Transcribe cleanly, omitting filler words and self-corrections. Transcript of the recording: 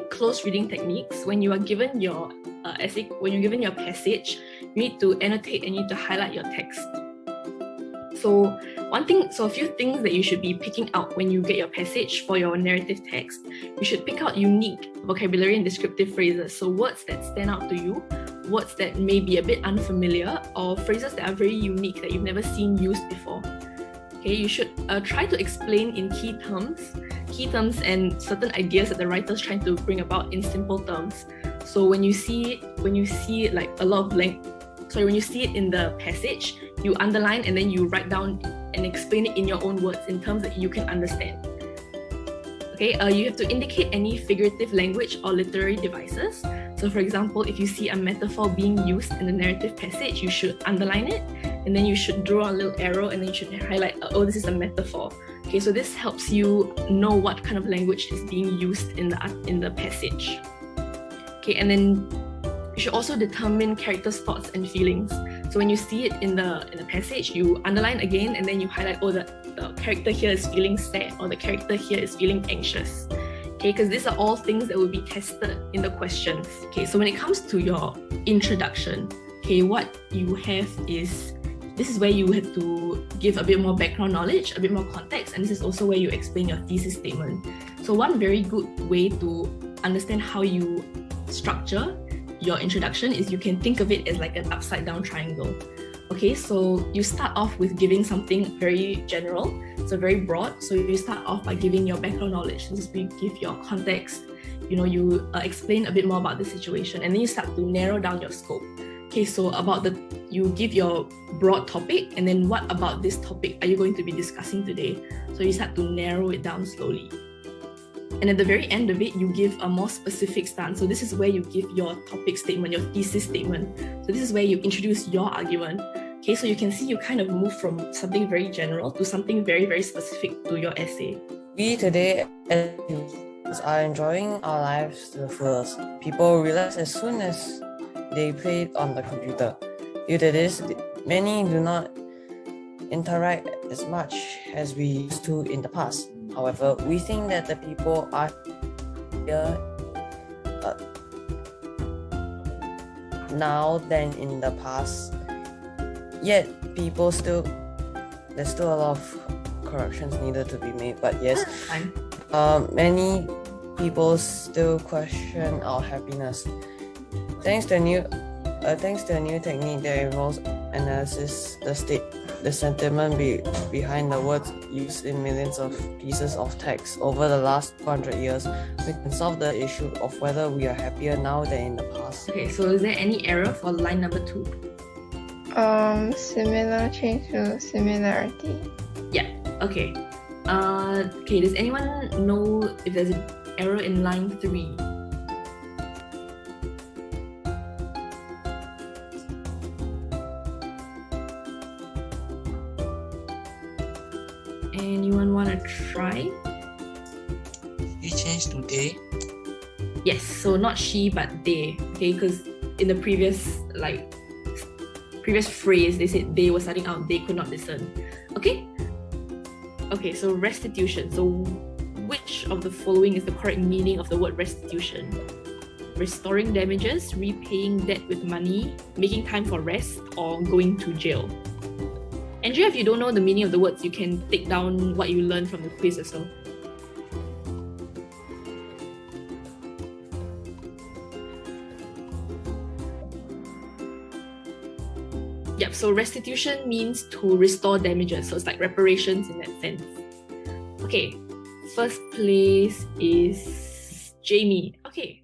using close reading techniques, when you are given your essay, when you're given your passage, you need to annotate and you need to highlight your text. So a few things that you should be picking out when you get your passage for your narrative text. You should pick out unique vocabulary and descriptive phrases. So words that stand out to you, words that may be a bit unfamiliar, or phrases that are very unique that you've never seen used before. Okay, you should try to explain in key terms and certain ideas that the writer's trying to bring about in simple terms. So when you see like a lot of when you see it in the passage, you underline and then you write down and explain it in your own words in terms that you can understand. Okay, you have to indicate any figurative language or literary devices. So for example, if you see a metaphor being used in the narrative passage, you should underline it, and then you should draw a little arrow and then you should highlight, oh, this is a metaphor. Okay, so this helps you know what kind of language is being used in the passage. Okay, and then you should also determine characters' thoughts and feelings. So when you see it in the passage, you underline again and then you highlight, oh, the character here is feeling sad, or the character here is feeling anxious. Okay, because these are all things that will be tested in the questions. Okay, so when it comes to your introduction, okay, what you have is, this is where you have to give a bit more background knowledge, a bit more context, and this is also where you explain your thesis statement. So one very good way to understand how you structure your introduction is you can think of it as like an upside down triangle. Okay, so you start off with giving something very general, so very broad. So you start off by giving your background knowledge. So you give your context, you explain a bit more about the situation, and then you start to narrow down your scope. Okay, so you give your broad topic, and then what about this topic are you going to be discussing today? So you start to narrow it down slowly. And at the very end of it, you give a more specific stance. So this is where you give your topic statement, your thesis statement. So this is where you introduce your argument. Okay, so you can see you kind of move from something very general to something very, very specific to your essay. We today are enjoying our lives to the fullest. People relax as soon as they play it on the computer. Due to this, many do not interact as much as we used to in the past. However, we think that the people are here now than in the past. Yet, there's still a lot of corrections needed to be made. But yes, many people still question our happiness. Thanks to a new technique that involves analysis, the sentiment behind the words used in millions of pieces of text over the last 200 years, we can solve the issue of whether we are happier now than in the past. Okay, so is there any error for line number 2? Similar change to similarity. Yeah, okay. Okay, does anyone know if there's an error in line 3? Anyone want to try? You change to they? Yes, so not she but they. Okay, because in the previous phrase they said they were starting out, they could not listen. Okay? Okay, so restitution. So which of the following is the correct meaning of the word restitution? Restoring damages, repaying debt with money, making time for rest, or going to jail? Andrea, if you don't know the meaning of the words, you can take down what you learned from the quiz as well. Yep, so restitution means to restore damages, so it's like reparations in that sense. Okay, first place is Jamie. Okay,